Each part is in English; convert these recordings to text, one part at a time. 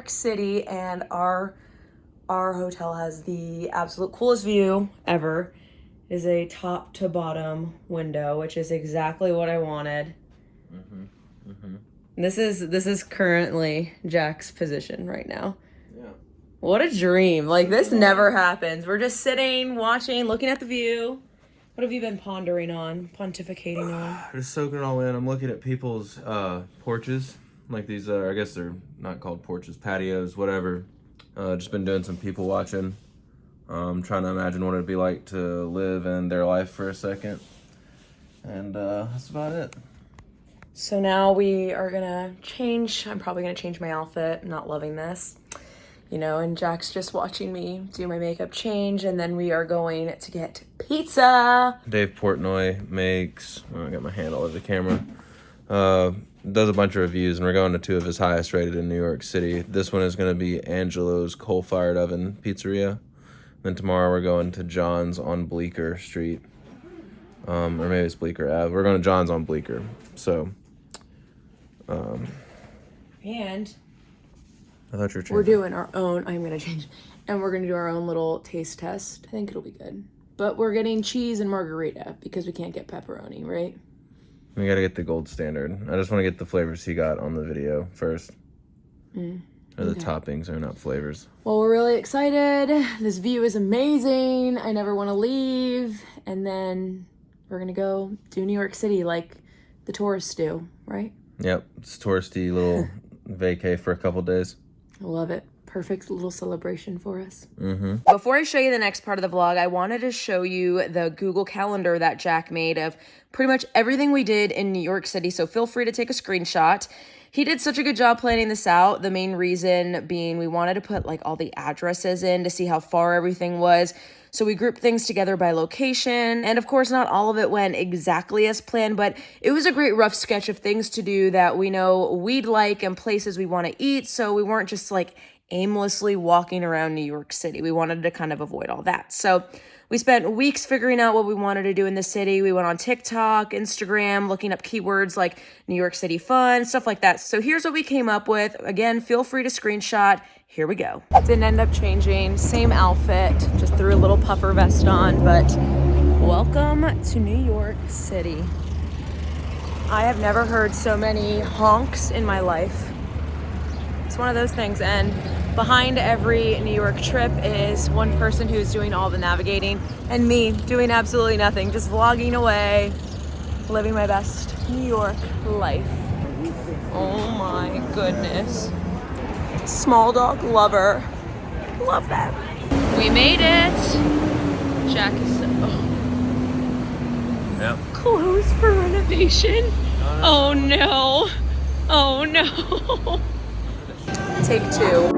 York City, and our hotel has the absolute coolest view ever. It is a top to bottom window, which is exactly what I wanted. This is currently Jack's position right now. Yeah. What a dream. Like, this never happens. We're just sitting, watching, looking at the view. What have you been pondering on, pontificating on? Just soaking it all in. I'm looking at people's porches. Like these, I guess they're not called porches, patios, whatever. Just been doing some people watching. Trying to imagine what it'd be like to live in their life for a second. And that's about it. So now we are gonna change. I'm probably gonna change my outfit. I'm not loving this. You know, and Jack's just watching me do my makeup change, and then we are going to get pizza. Dave Portnoy makes, I got my hand all over the camera, does a bunch of reviews, and we're going to two of his highest rated in New York City. This one is going to be Angelo's Coal-Fired Oven Pizzeria. Then tomorrow we're going to John's on Bleecker Street. Or maybe it's Bleecker Ave. We're going to John's on Bleecker. So, and I thought you were changing. We're doing our own, I'm going to change, and we're going to do our own little taste test. I think it'll be good. But we're getting cheese and margarita because we can't get pepperoni, right? We got to get the gold standard. I just want to get the flavors he got on the video first. Or the toppings are not flavors. Well, we're really excited. This view is amazing. I never want to leave. And then we're going to go do New York City like the tourists do, right? Yep. It's touristy little vacay for a couple days. I love it. Perfect little celebration for us. Mm-hmm. Before I show you the next part of the vlog, I wanted to show you the Google Calendar that Jack made of pretty much everything we did in New York City. So feel free to take a screenshot. He did such a good job planning this out. The main reason being we wanted to put like all the addresses in to see how far everything was. So we grouped things together by location. And of course, not all of it went exactly as planned, but it was a great rough sketch of things to do that we know we'd like and places we want to eat. So we weren't just like aimlessly walking around New York City. We wanted to kind of avoid all that. So we spent weeks figuring out what we wanted to do in the city. We went on TikTok, Instagram, looking up keywords like New York City fun, stuff like that. So here's what we came up with. Again, feel free to screenshot. Here we go. Didn't end up changing. Same outfit. Just threw a little puffer vest on, but welcome to New York City. I have never heard so many honks in my life. It's one of those things, and behind every New York trip is one person who's doing all the navigating and me doing absolutely nothing, just vlogging away, living my best New York life. Oh my goodness. Small dog lover. Love that. We made it. Jack is closed for renovation. Oh no. Oh no. Take two.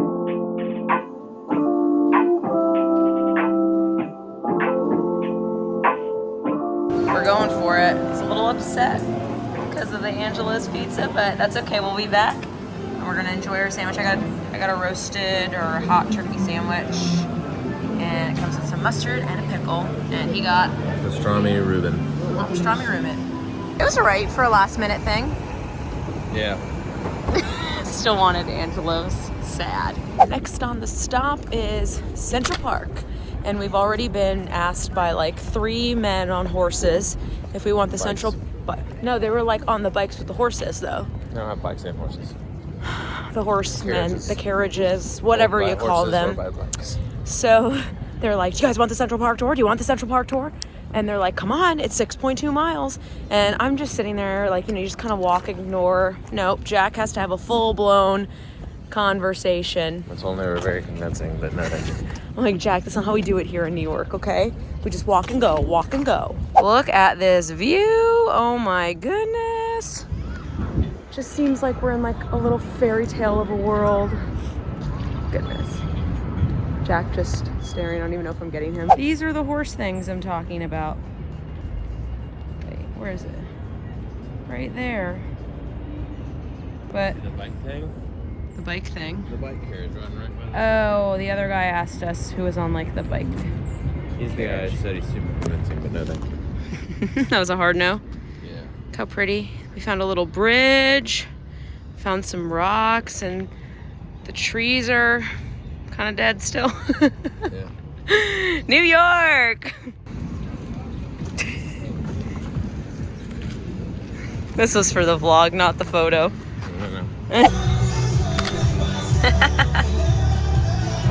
We're going for it. It's a little upset because of the Angelo's pizza, but that's okay. We'll be back and we're gonna enjoy our sandwich. I got a roasted or hot turkey sandwich, and it comes with some mustard and a pickle. And he got pastrami Reuben. Pastrami Reuben. It was alright for a last minute thing. Yeah. Still wanted Angelo's. Sad. Next on the stop is Central Park. And we've already been asked by like 3 men on horses if we want the bikes. Central... No, they were like on the bikes with the horses though. They don't have bikes, they have horses. The horsemen, the carriages, whatever you call them. So they're like, do you guys want the Central Park tour? Do you want the Central Park tour? And they're like, come on, it's 6.2 miles. And I'm just sitting there like, you know, you just kind of walk, ignore. Nope, Jack has to have a full-blown conversation. That's when they were very convincing, but no thank you. I'm like, Jack, that's not how we do it here in New York, okay? We just walk and go, walk and go. Look at this view. Oh my goodness. Just seems like we're in like a little fairy tale of a world. Goodness. Jack just staring. I don't even know if I'm getting him. These are the horse things I'm talking about. Wait, where is it? Right there. But the bike thing? The bike thing? The bike carriage run right by. Oh, the other guy asked us who was on like the bike. He's the guy that said he's super convincing, but no thank you. That was a hard no? Yeah. Look how pretty. We found a little bridge, found some rocks, and The trees are kind of dead still. Yeah. New York! This was for the vlog, not the photo.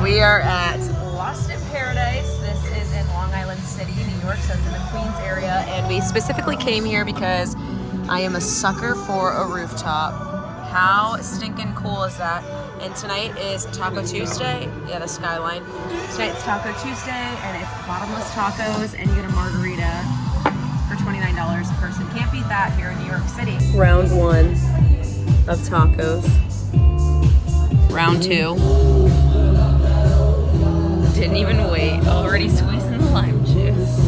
We are at Lost in Paradise. This is in Long Island City, New York, so it's in the Queens area. And we specifically came here because I am a sucker for a rooftop. How stinking cool is that? And tonight is Taco Tuesday. Yeah, the skyline. Tonight's Taco Tuesday, and it's bottomless tacos, and you get a margarita for $29 a person. Can't beat that here in New York City. Round 1 of tacos. Round 2. Didn't even wait. Already squeezing the lime juice.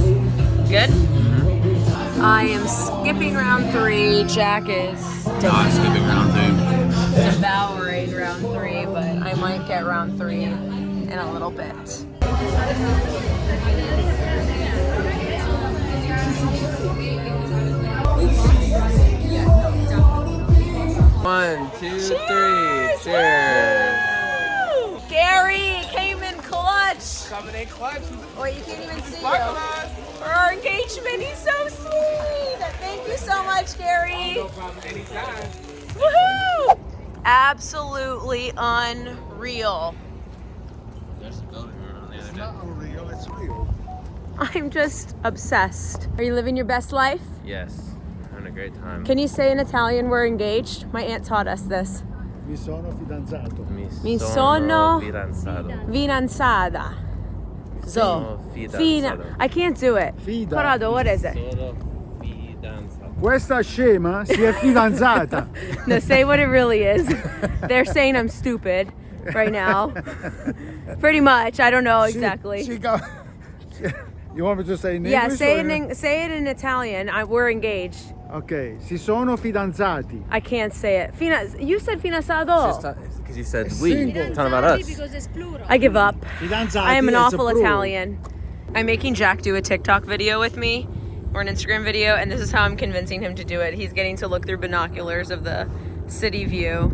Good? I am skipping round 3. Jack is I'm skipping round 2. devouring round 3, but I might get round 3 in a little bit. One, two, three. Cheers. Gary came in clutch. Coming in clutch. Oh, you can't even see you. For our engagement, he's so sweet. Thank you so much, Gary. No problem, anytime. Woohoo! Absolutely unreal. There's a building around the other day. Not unreal, it's real. I'm just obsessed. Are you living your best life? Yes, having a great time. Can you say in Italian we're engaged? My aunt taught us this. Mi sono fidanzato. Mi sono fidanzato. fidanzata. So, Fidanzato. I can't do it. Fida. Corrado, what is it? Sono fidanzato. Questa scema si è fidanzata. No, say what it really is. They're saying I'm stupid right now. Pretty much. I don't know exactly. You want me to say in Yeah, English? say it in Italian. We're engaged. Okay, si sono fidanzati. I can't say it. You said fidanzato. Because you said It's we. single. Talking about us. Because it's plural. I give up. Fidanzati I am an is a awful plural. Italian. I'm making Jack do a TikTok video with me, or an Instagram video, and this is how I'm convincing him to do it. He's getting to look through binoculars of the city view.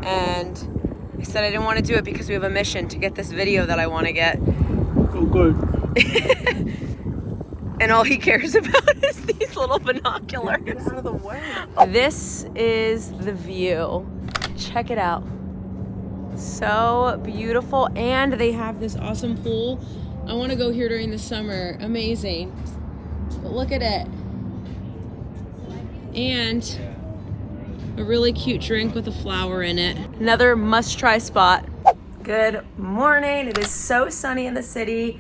And I said I didn't want to do it because we have a mission to get this video that I want to get. Oh, good. And all he cares about is these little binoculars. Get out of the way. This is the view. Check it out. So beautiful. And they have this awesome pool. I want to go here during the summer. Amazing. But look at it. And a really cute drink with a flower in it. Another must-try spot. Good morning. It is so sunny in the city.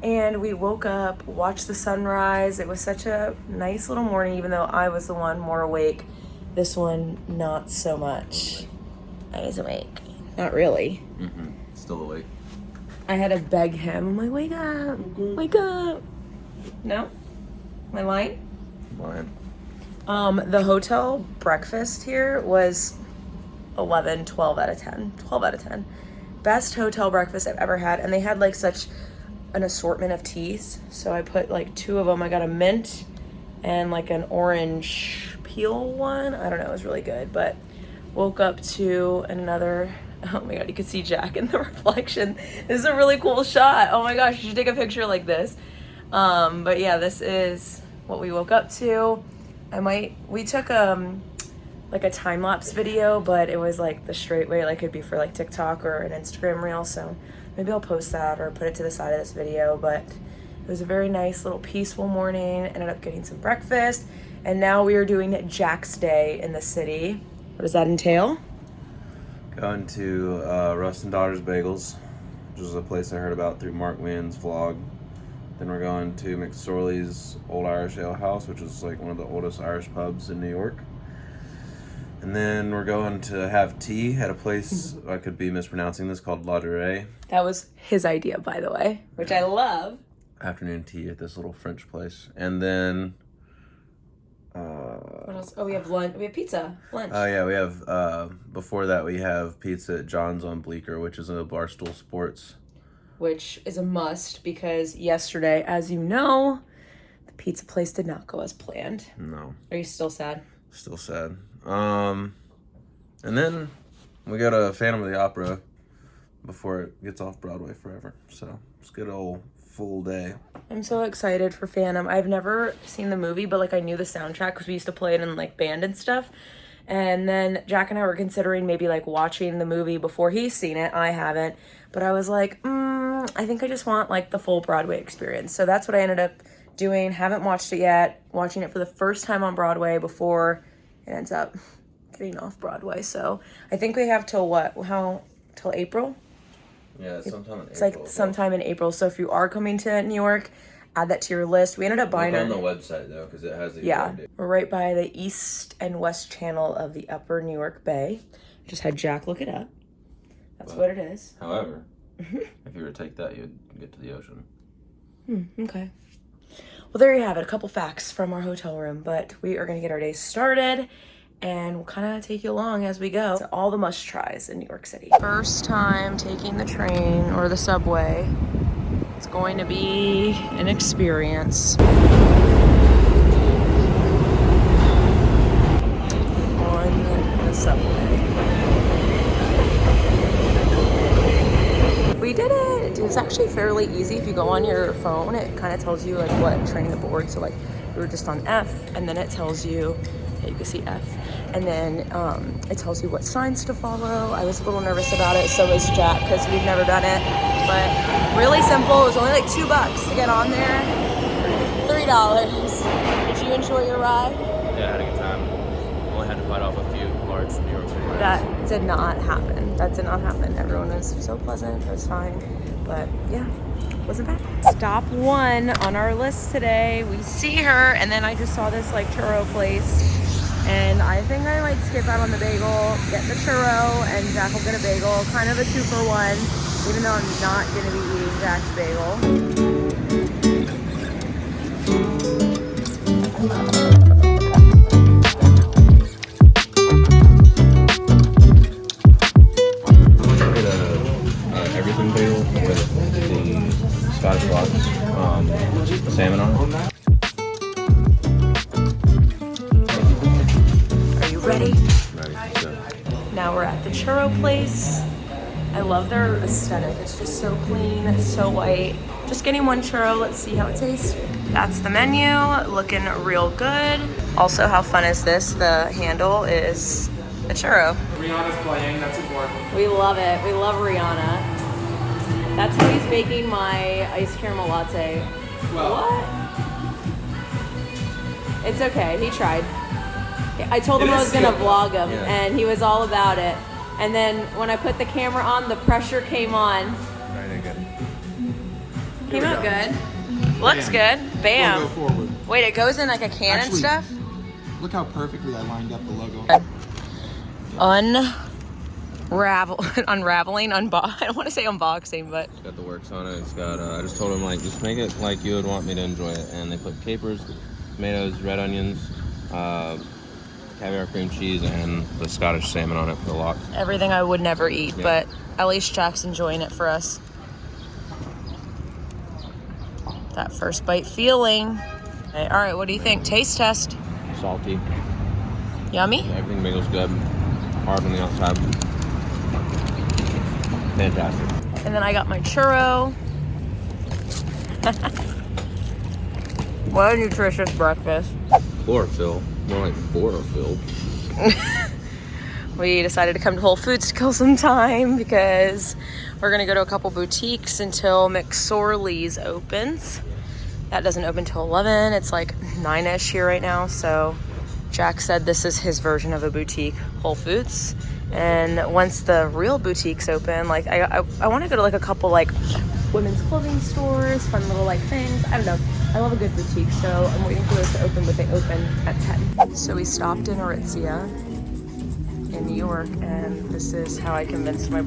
And we woke up, watched the sunrise. It was such a nice little morning, even though I was the one more awake. This one, not so much. I was awake. Not really. Still awake. I had to beg him. I'm like, wake up, wake up. No? Am I lying? Mine. The hotel breakfast here was 11, 12 out of 10. 12 out of 10. Best hotel breakfast I've ever had. And they had like such an assortment of teas. So I put like 2 of them. I got a mint and like an orange peel one. I don't know, it was really good. But woke up to another, oh my God, you can see Jack in the reflection. This is a really cool shot. Oh my gosh, you should take a picture like this. But yeah, this is what we woke up to. We took like a time-lapse video, but it was like the straight way, like it'd be for like TikTok or an Instagram reel. So maybe I'll post that or put it to the side of this video. But it was a very nice little peaceful morning. Ended up getting some breakfast. And now we are doing Jack's Day in the city. What does that entail? Going to Russ and Daughters Bagels, which is a place I heard about through Mark Wynn's vlog. Then we're going to McSorley's Old Irish Ale House, which is like one of the oldest Irish pubs in New York. And then we're going to have tea at a place, I could be mispronouncing this, called La Durée. That was his idea, by the way, which I love. Afternoon tea at this little French place. And then... What else? Oh, we have lunch. We have pizza. Lunch. Oh yeah, we have, before that we have pizza at John's on Bleecker, which is a Barstool Sports. Which is a must because yesterday, as you know, the pizza place did not go as planned. No. Are you still sad? Still sad. And then We go to Phantom of the Opera before it gets off Broadway forever. So it's a good old full day. I'm so excited for Phantom. I've never seen the movie, but like I knew the soundtrack because we used to play it in like band and stuff. And then Jack and I were considering maybe like watching the movie before he's seen it. I haven't, but I was like, I think I just want like the full Broadway experience. So that's what I ended up doing. Haven't watched it yet. Watching it for the first time on Broadway before it ends up getting off Broadway. So I think we have till till April? Yeah, sometime in April. It's like sometime in April. So if you are coming to New York, add that to your list. We ended up buying on the website though, because it has the we're right by the east and west channel of the Upper New York Bay. Just had Jack look it up. That's what it is. However, if you were to take that, you'd get to the ocean. Okay. Well, there you have it. A couple facts from our hotel room, but we are going to get our day started and we'll kind of take you along as we go to all the must tries in New York City. First time taking the train or the subway. It's going to be an experience. On the subway. We did it! It's actually fairly easy if you go on your phone. It kind of tells you like what train to board. So like we were just on F, and then it tells you, you can see F, and then it tells you what signs to follow. I was a little nervous about it, so was Jack, because we've never done it, but really simple. It was only like $2 to get on there. $3. Did you enjoy your ride? Yeah, I had a good time. Only had to fight off a few large New York City rides. That did not happen. That did not happen. Everyone was so pleasant. It was fine, but yeah, wasn't bad. Stop 1 on our list today. We see her, and then I just saw this like churro place. And I think I might skip out on the bagel, get the churro, and Jack will get a bagel. Kind of a 2-for-1, even though I'm not going to be eating Jack's bagel. I made a everything bagel with the Scottish lox, salmon on it. Ready? Ready. So. Now we're at the churro place. I love their aesthetic. It's just so clean, it's so white. Just getting 1 churro. Let's see how it tastes. That's the menu, looking real good. Also, how fun is this? The handle is a churro. Rihanna's playing, that's important. We love it. We love Rihanna. That's how he's making my iced caramel latte. What? It's okay. He tried. I told him I was gonna vlog him, and he was all about it. And then when I put the camera on, the pressure came on. Very good. Came out good. Looks good. Bam. Go forward. Wait, it goes in like a can and stuff? Look how perfectly I lined up the logo. Unraveling, I don't want to say unboxing, but It's got the works on it. It's got, I just told him, like, just make it like you would want me to enjoy it. And they put capers, tomatoes, red onions, caviar cream cheese, and the Scottish salmon on it for the lox. everything I would never eat, but at least Jack's enjoying it for us. That first bite feeling. Okay, all right, what do you think? Taste test. Salty. Yummy? Everything bagel's good. Hard on the outside. Fantastic. And then I got my churro. What a nutritious breakfast. Chlorophyll. More like borophyll. We decided to come to Whole Foods to kill some time because we're gonna go to a couple boutiques until McSorely's opens. That doesn't open till 11. It's like 9-ish here right now. So Jack said this is his version of a boutique Whole Foods. And once the real boutiques open, like I want to go to like a couple like women's clothing stores, fun little like things. I don't know. I love a good boutique, so I'm waiting for those to open, but they open at 10. So we stopped in Aritzia in New York, and this is how I convinced my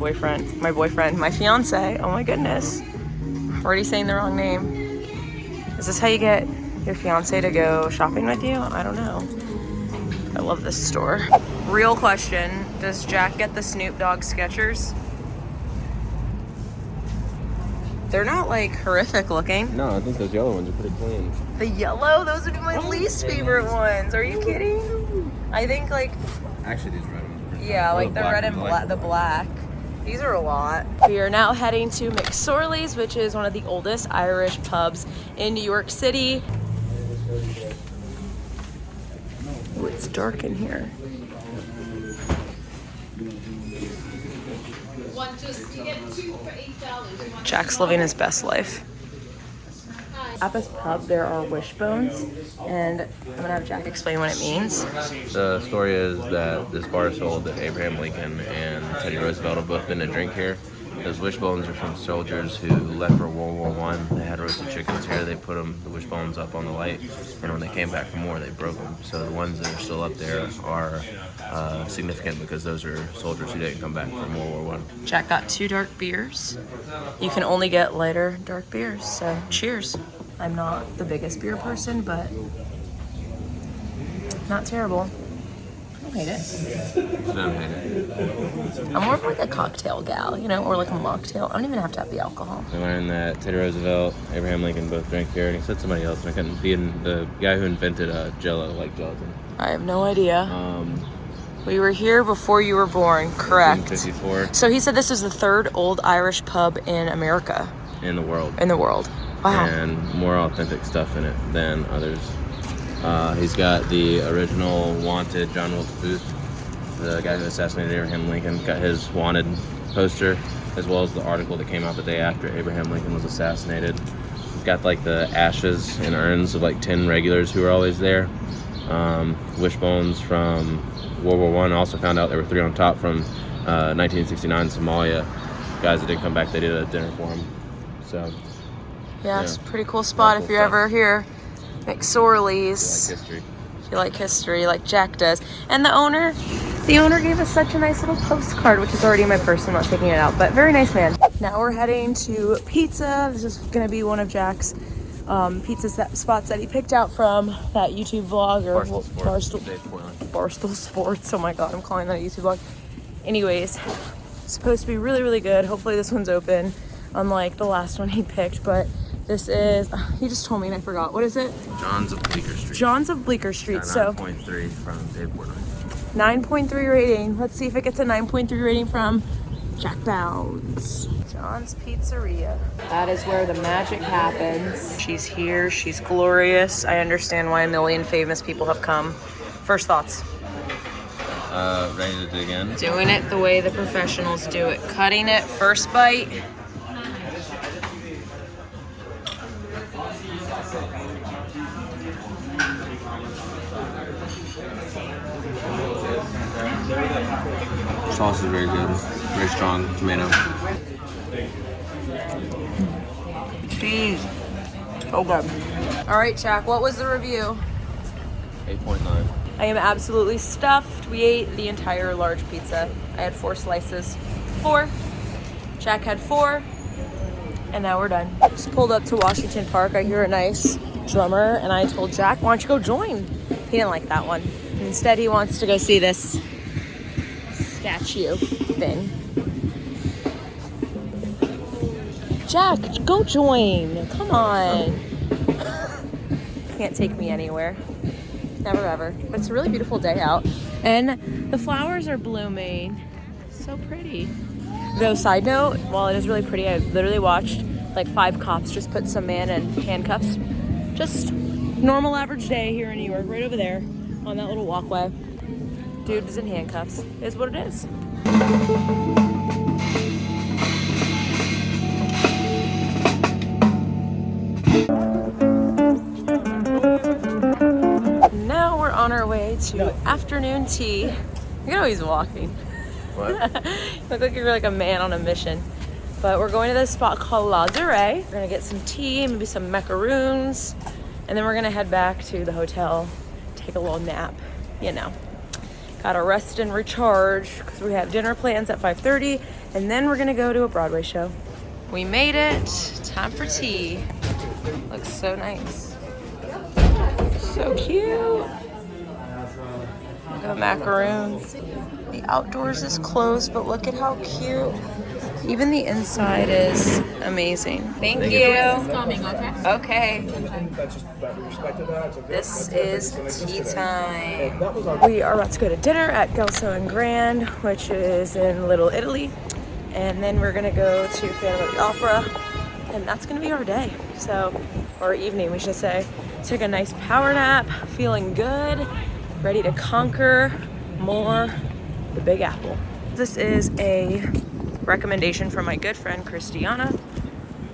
fiance. Oh my goodness. I'm already saying the wrong name. Is this how you get your fiance to go shopping with you? I don't know. I love this store. Real question, does Jack get the Snoop Dogg Skechers? They're not like horrific looking. No, I think those yellow ones are pretty clean. The yellow? Those would be my least favorite ones. Are you kidding? I think like, Actually, these red ones are pretty Yeah, Or like the red and the black. These are a lot. We are now heading to McSorley's, which is one of the oldest Irish pubs in New York City. Ooh, it's dark in here. Jack's living his best life. At this pub, there are wishbones, and I'm gonna have Jack explain what it means. The story is that this bar sold that Abraham Lincoln and Teddy Roosevelt have both been to drink here. Those wishbones are from soldiers who left for World War I. They had roasted chickens here. They put the wishbones up on the light, and when they came back from war, they broke them. So the ones that are still up there are significant because those are soldiers who didn't come back from World War I. Jack got 2 dark beers. You can only get lighter dark beers, so cheers. I'm not the biggest beer person, but not terrible. I don't hate it. Don't hate it. I'm more of like a cocktail gal, you know, or like a mocktail. I don't even have to have the alcohol. I learned that Teddy Roosevelt, Abraham Lincoln both drank here, and he said somebody else, and I couldn't be the guy who invented Jello, like gelatin. I have no idea. We were here before you were born, correct? 1954. So he said this is the 3rd old Irish pub in America. In the world. In the world. Wow. And more authentic stuff in it than others. He's got the original wanted John Wilkes Booth, the guy who assassinated Abraham Lincoln, got his wanted poster, as well as the article that came out the day after Abraham Lincoln was assassinated. He's got like the ashes and urns of like 10 regulars who were always there. Wishbones from World War I. Also found out there were 3 on top from 1969 Somalia. Guys that didn't come back, they did a dinner for him. So. Yeah, it's a pretty cool spot if you're ever here. McSorley's. If you like history. Like Jack does. And the owner gave us such a nice little postcard, which is already in my purse. I'm not taking it out, but very nice man. Now we're heading to pizza. This is gonna be one of Jack's pizza spots that he picked out from that YouTube vlog or Barstool Sports. Oh my God, I'm calling that a YouTube vlog. Anyways, it's supposed to be really, really good. Hopefully this one's open, unlike the last one he picked, but this is, he just told me and I forgot. What is it? John's of Bleecker Street. John's of Bleecker Street. So 9.3 from Dave Portnoy. 9.3 rating. Let's see if it gets a 9.3 rating from Jack Bounds. John's Pizzeria. That is where the magic happens. She's here. She's glorious. I understand why a million famous people have come. First thoughts. Ready to do again? Doing it the way the professionals do it. Cutting it, first bite. Sauce is very good. Very strong tomato. Cheese. So good. All right, Jack, what was the review? 8.9. I am absolutely stuffed. We ate the entire large pizza. I had 4 slices. 4. Jack had 4. And now we're done. Just pulled up to Washington Park. I hear a nice drummer, and I told Jack, why don't you go join? He didn't like that one. Instead, he wants to go see this statue thing. Jack, go join. Come on. Can't take me anywhere. Never ever. But it's a really beautiful day out. And the flowers are blooming. So pretty. Though, side note, while it is really pretty, I literally watched like 5 cops just put some man in handcuffs. Just normal average day here in New York, right over there on that little walkway. Dude is in handcuffs. It is what it is. Now we're on our way to afternoon tea. Look at how he's walking. What? Look like you're like a man on a mission. But we're going to this spot called Lazare. We're gonna get some tea, maybe some macaroons, and then we're gonna head back to the hotel, take a little nap, you know. Gotta rest and recharge because we have dinner plans at 5:30, and then we're gonna go to a Broadway show. We made it. Time for tea. Looks so nice. So cute. Look at the macaroons. The outdoors is closed, but look at how cute Even the inside is amazing. Thank you. This is coming, okay? Okay. This is tea time. We are about to go to dinner at Gelso Grand, which is in Little Italy. And then we're gonna go to Phantom of the Opera. And that's gonna be our day. So, or evening, we should say. Took a nice power nap, feeling good, ready to conquer more the Big Apple. This is a recommendation from my good friend Christiana.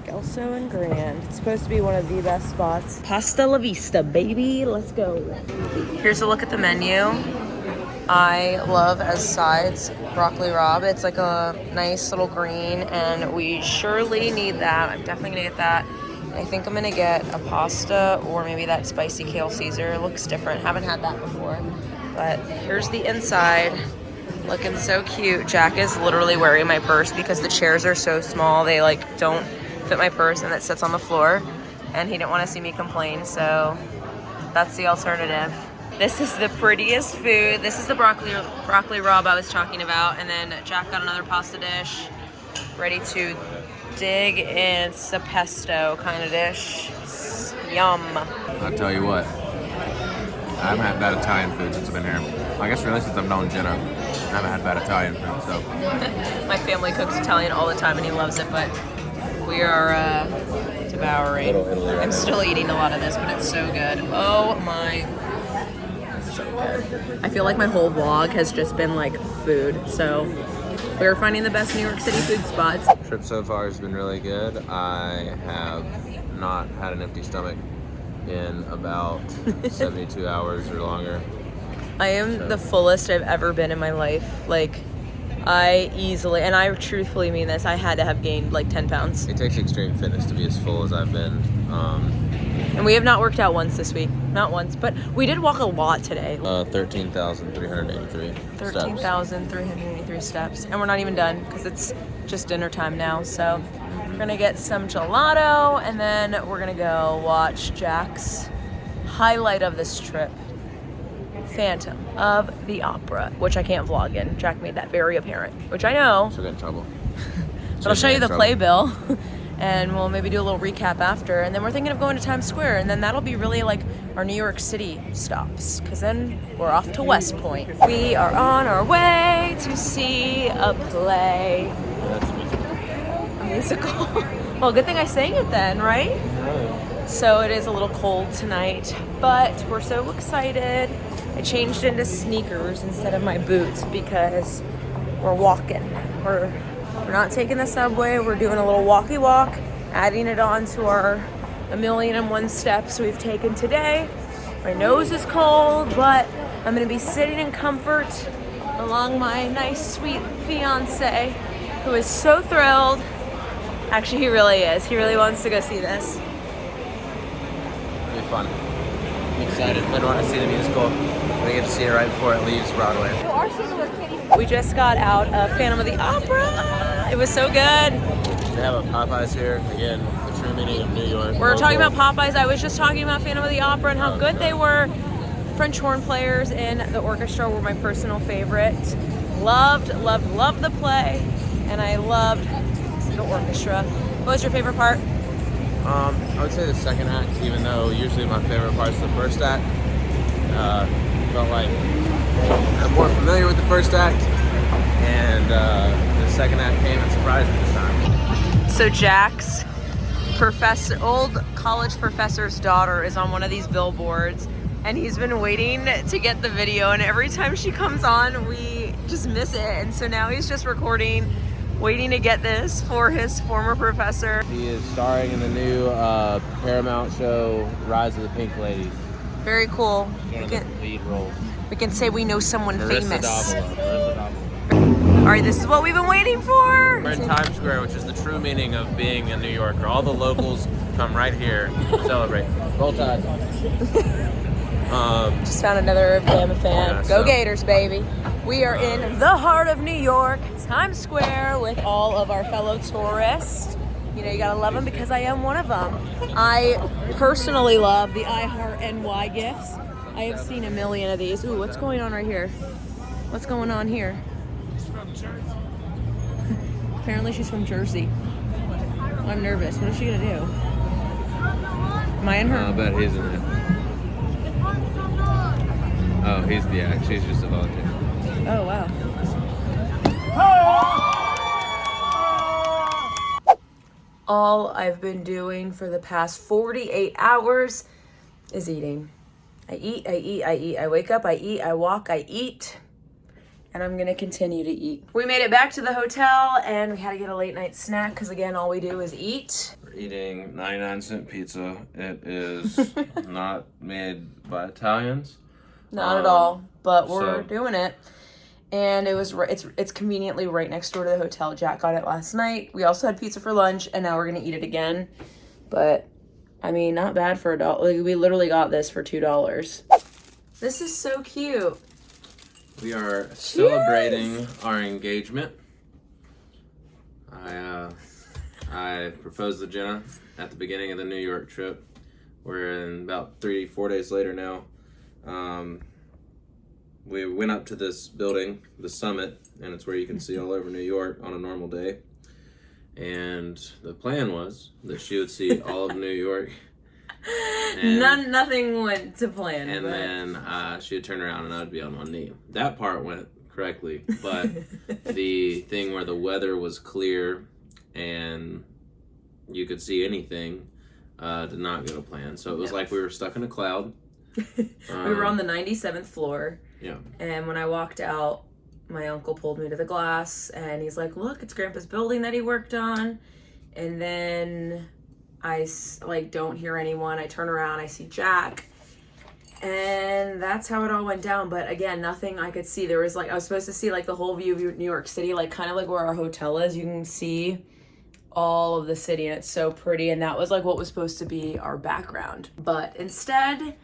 Gelso and Grand. It's supposed to be one of the best spots. Pasta la vista, baby. Let's go. Here's a look at the menu. I love as sides broccoli rabe. It's like a nice little green, and we surely need that. I'm definitely gonna get that. I think I'm gonna get a pasta or maybe that spicy kale Caesar. It looks different. Haven't had that before. But here's the inside. Looking so cute. Jack is literally wearing my purse because the chairs are so small. They like don't fit my purse and it sits on the floor. And he didn't want to see me complain, so that's the alternative. This is the prettiest food. This is the broccoli rabe I was talking about. And then Jack got another pasta dish. Ready to dig in. It's a pesto kind of dish. Yum. I'll tell you what, I haven't had bad Italian food since I've been here. I guess really since I've known Jenna, I haven't had bad Italian food, so. My family cooks Italian all the time and he loves it, but we are devouring. Little Italy right I'm now. still eating a lot of this, but it's so good. Oh my. So good. I feel like my whole vlog has just been like food, so we're finding the best New York City food spots. Trip so far has been really good. I have not had an empty stomach in about 72 hours or longer. I am the fullest I've ever been in my life. Like, I easily, and I truthfully mean this, I had to have gained like 10 pounds. It takes extreme fitness to be as full as I've been. And we have not worked out once this week. Not once, but we did walk a lot today. 13,383 steps. 13,383 steps. And we're not even done because it's just dinner time now. So we're gonna get some gelato and then we're gonna go watch Jack's highlight of this trip. Phantom of the Opera, which I can't vlog in. Jack made that very apparent, which I know. She'll get in trouble. But I'll show you the playbill and we'll maybe do a little recap after. And then we're thinking of going to Times Square, and then that'll be really like our New York City stops, because then we're off to West Point. We are on our way to see a play. A musical. Well, good thing I sang it then, right? So it is a little cold tonight, but we're so excited. I changed into sneakers instead of my boots because we're walking. We're not taking the subway. We're doing a little walkie walk, adding it on to our 1,000,001 steps we've taken today. My nose is cold, but I'm gonna be sitting in comfort along my nice, sweet fiance, who is so thrilled. Actually, he really is. He really wants to go see this. It'll be fun. I'm excited. I want to see the musical. I get to see it right before it leaves Broadway. We just got out of Phantom of the Opera. It was so good. They have a Popeyes here. Again, the true meaning of New York. We're talking Local. about Popeyes. I was just talking about Phantom of the Opera and how good they were. French horn players in the orchestra were my personal favorite. Loved the play, and I loved the orchestra. What was your favorite part? I would say the second act, even though usually my favorite part's the first act. Felt like I'm more familiar with the first act, and the second act came and surprised me this time. So Jack's old college professor's daughter is on one of these billboards, and he's been waiting to get the video, and every time she comes on, we just miss it. And so now he's just recording, waiting to get this for his former professor. He is starring in the new Paramount show, Rise of the Pink Ladies. Very cool. One of the lead roles. We can say we know someone Marissa famous. Davila. All right, this is what we've been waiting for. We're in Times Square, which is the true meaning of being a New Yorker. All the locals come right here to celebrate. Roll Tide. Just found another Bama fan. Yeah, Go so- Gators, baby. We are in the heart of New York, Times Square, with all of our fellow tourists. You know, you gotta love them because I am one of them. I personally love the I Heart NY gifts. I have seen a million of these. Ooh, what's going on right here? What's going on here? Apparently she's from Jersey. I'm nervous. What is she gonna do? Am I in her? I bet he's in it. Oh, he's the act. She's just a volunteer. Oh, wow. All I've been doing for the past 48 hours is eating. I eat, I eat, I eat. I wake up, I eat, I walk, I eat. And I'm gonna continue to eat. We made it back to the hotel and we had to get a late night snack because again, all we do is eat. We're eating 99-cent pizza. It is not made by Italians. Not at all, but So- we're doing it. And it's conveniently right next door to the hotel. Jack got it last night. We also had pizza for lunch, and now we're gonna eat it again. But I mean, not bad for $1. Like, we literally got this for $2. This is so cute. We are celebrating our engagement. I proposed to Jenna at the beginning of the New York trip. We're in about 3-4 days later now. We went up to this building, the Summit, and it's where you can see all over New York on a normal day. And the plan was that she would see all of New York. And, Nothing went to plan. and but... then she would turn around and I'd be on one knee. That part went correctly, but the thing where the weather was clear and you could see anything did not go to plan. So it was like we were stuck in a cloud. We were on the 97th floor. Yeah. And when I walked out, my uncle pulled me to the glass and he's like, look, it's Grandpa's building that he worked on. And then I don't hear anyone. I turn around, I see Jack. And that's how it all went down. But again, nothing I could see. There was I was supposed to see the whole view of New York City, kind of like where our hotel is. You can see all of the city and it's so pretty. And that was what was supposed to be our background. But instead,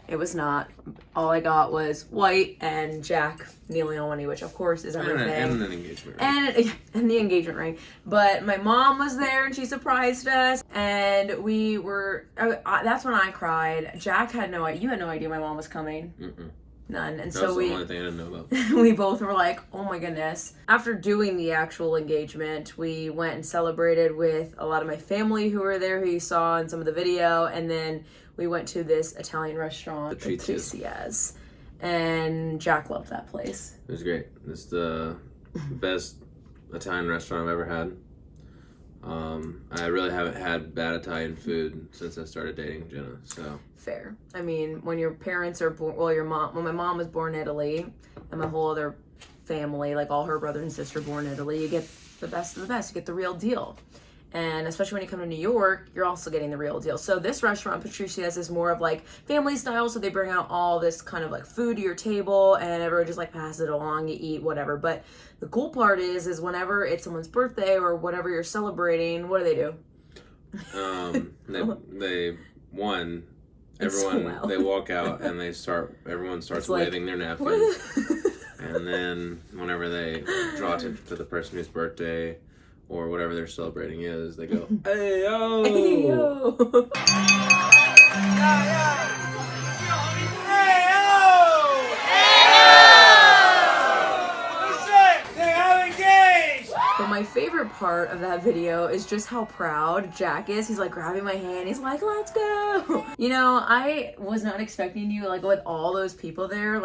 it was not. All I got was white and Jack kneeling on one knee, which of course is everything. And an engagement ring. And the engagement ring. But my mom was there and she surprised us. And we were, that's when I cried. Jack had no idea. You had no idea my mom was coming. Mm-mm. None. And That so was the only thing I didn't know about. we both were like, oh my goodness. After doing the actual engagement, we went and celebrated with a lot of my family who were there, who you saw in some of the video. And then we went to this Italian restaurant, the Patricia's, and Jack loved that place. It was great. It's the best Italian restaurant I've ever had. I really haven't had bad Italian food since I started dating Jenna. So fair. I mean, when your parents are born, when my mom was born in Italy, and my whole other family, all her brother and sister born in Italy, you get the best of the best. You get the real deal. And especially when you come to New York, you're also getting the real deal. So this restaurant, Patricia's, is more of family style. So they bring out all this kind of food to your table and everyone just passes it along, you eat, whatever. But the cool part is whenever it's someone's birthday or whatever you're celebrating, what do? they It's so everyone, loud. they walk out and everyone starts waving their napkins. And then whenever they draw attention to the person whose birthday or whatever they're celebrating is, they go, hey, yo! Hey, yo! But my favorite part of that video is just how proud Jack is. He's grabbing my hand. He's like, let's go. I was not expecting you, with all those people there.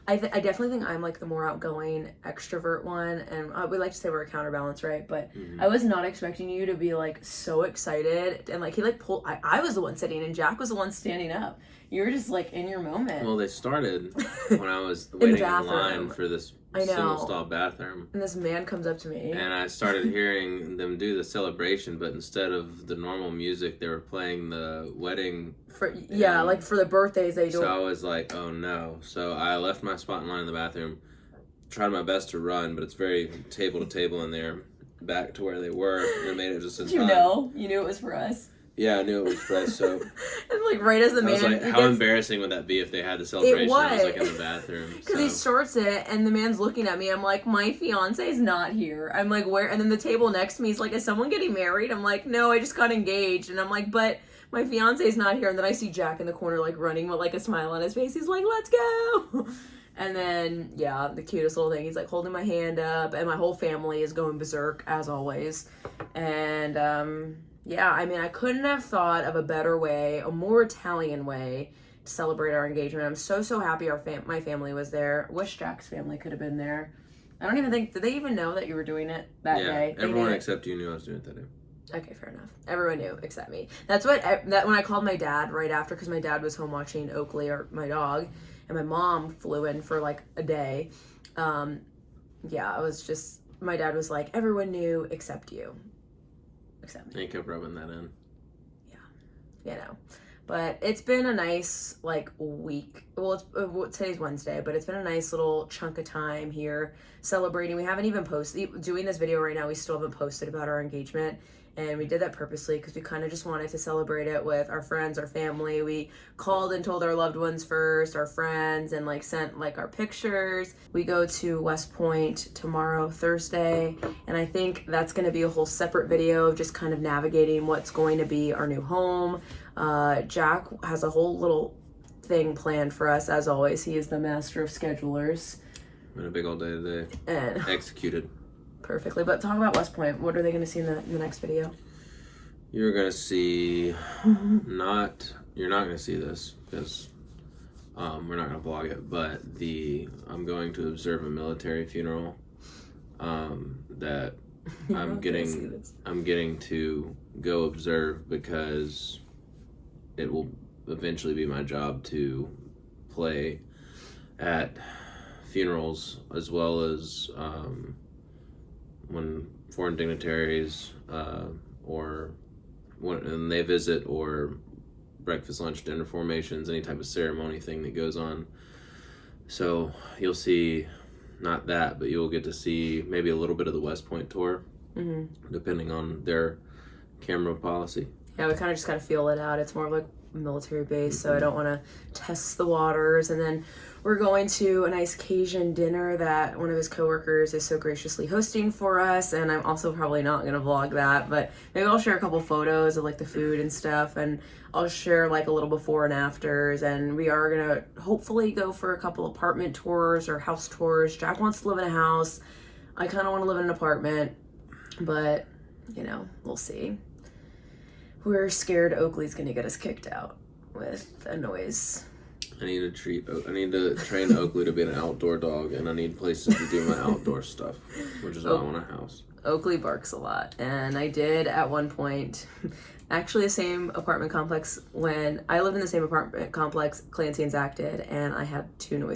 I definitely think I'm the more outgoing extrovert one. And we like to say we're a counterbalance, right? But I was not expecting you to be so excited. And he pulled, I was the one sitting and Jack was the one standing up. You were just in your moment. Well, they started when I was waiting in bathroom. line for this single-stall bathroom. And this man comes up to me. And I started hearing them do the celebration, but instead of the normal music, they were playing the wedding. For the birthdays they do. So I was like, oh no. So I left my spot in line in the bathroom, tried my best to run, but it's very table to table in there, back to where they were, and made it just in time. You knew it was for us. Yeah, I knew it was fresh, so... And right as the man... I was how embarrassing would that be if they had the celebration? I was in the bathroom. Because he starts it, and the man's looking at me. I'm like, my fiance's not here. I'm like, where? And then the table next to me is like, is someone getting married? I'm like, no, I just got engaged. And I'm like, but my fiance's not here. And then I see Jack in the corner, running with a smile on his face. He's like, let's go. And then, yeah, the cutest little thing. He's like holding my hand up, and my whole family is going berserk as always. And yeah, I mean, I couldn't have thought of a better way, a more Italian way to celebrate our engagement. I'm so happy my family was there. Wish Jack's family could have been there. I don't even think, did they even know that you were doing it that day? Yeah, everyone except you knew I was doing it that day. Okay, fair enough. Everyone knew except me. That's when I called my dad right after, because my dad was home watching Oakley, or my dog, and my mom flew in for like a day. Yeah, I was just, my dad was like, everyone knew except you. Except me. And he kept rubbing that in. Yeah, you know. But it's been a nice, like, week. Well, today's Wednesday, but it's been a nice little chunk of time here celebrating. We haven't even posted, doing this video right now, we still haven't posted about our engagement. And we did that purposely because we kind of just wanted to celebrate it with our friends, our family. We called and told our loved ones first, our friends, and like sent like our pictures. We go to West Point tomorrow, Thursday, and I think that's going to be a whole separate video of just kind of navigating what's going to be our new home. Jack has a whole little thing planned for us, as always. He is the master of schedulers. Been a big old day today. And executed perfectly. But talk about West Point. What are they going to see in the next video? You're going to see you're not going to see this because we're not going to vlog it, but I'm going to observe a military funeral that I'm getting to go observe because it will eventually be my job to play at funerals, as well as when foreign dignitaries or when they visit, or breakfast, lunch, dinner formations, any type of ceremony thing that goes on. So you'll see not that, but you'll get to see maybe a little bit of the West Point tour, depending on their camera policy. Yeah, we kind of just got to feel it out. It's more of like military base, so I don't want to test the waters. And then we're going to a nice Cajun dinner that one of his coworkers is so graciously hosting for us, and I'm also probably not going to vlog that, but maybe I'll share a couple photos of like the food and stuff, and I'll share like a little before and afters. And we are going to hopefully go for a couple apartment tours or house tours. Jack wants to live in a house. I kind of want to live in an apartment, but you know, we'll see. We're scared Oakley's gonna get us kicked out with a noise. I need to train Oakley to be an outdoor dog, and I need places to do my outdoor stuff, which is why I want a house. Oakley barks a lot, and I did at one point, actually the same apartment complex, when I lived in the same apartment complex Clancy and Zach did, and I had two or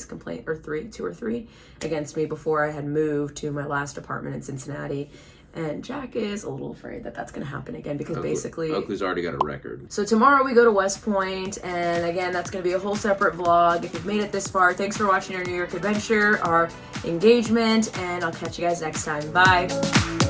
three against me before I had moved to my last apartment in Cincinnati. And Jack is a little afraid that that's going to happen again because basically... Oakley's already got a record. So tomorrow we go to West Point, and again, that's going to be a whole separate vlog. If you've made it this far, thanks for watching our New York adventure, our engagement, and I'll catch you guys next time. Bye!